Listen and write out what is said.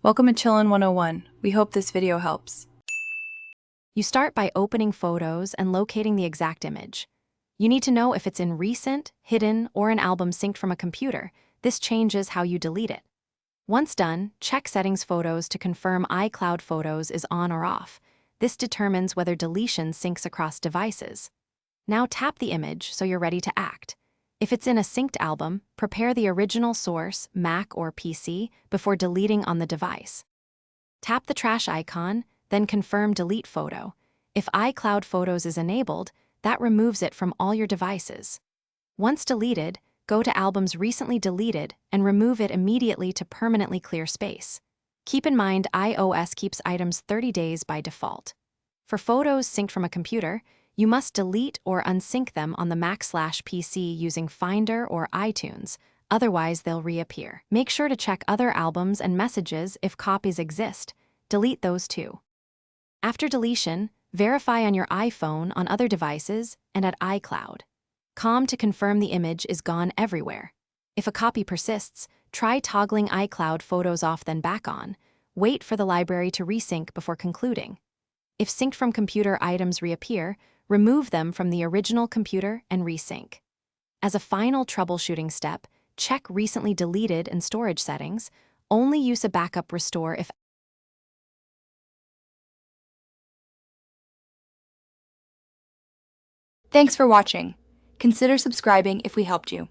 Welcome to Chillin' 101. We hope this video helps. You start by opening photos and locating the exact image. You need to know if it's in recent, hidden, or an album synced from a computer. This changes how you delete it. Once done, check Settings Photos to confirm iCloud Photos is on or off. This determines whether deletion syncs across devices. Now tap the image so you're ready to act. If it's in a synced album, prepare the original source, Mac or PC, before deleting on the device. Tap the trash icon, then confirm Delete Photo. If iCloud Photos is enabled, that removes it from all your devices. Once deleted, go to Albums Recently Deleted and remove it immediately to permanently clear space. Keep in mind iOS keeps items 30 days by default. For photos synced from a computer, you must delete or unsync them on the Mac/PC using Finder or iTunes, otherwise they'll reappear. Make sure to check other albums and messages if copies exist. Delete those too. After deletion, verify on your iPhone, on other devices, and at iCloud. To confirm the image is gone everywhere. If a copy persists, try toggling iCloud Photos off then back on. Wait for the library to resync before concluding. If synced from computer items reappear, remove them from the original computer and resync. As a final troubleshooting step, check Recently Deleted and storage settings. Only use a backup restore if. Thanks for watching. Consider subscribing if we helped you.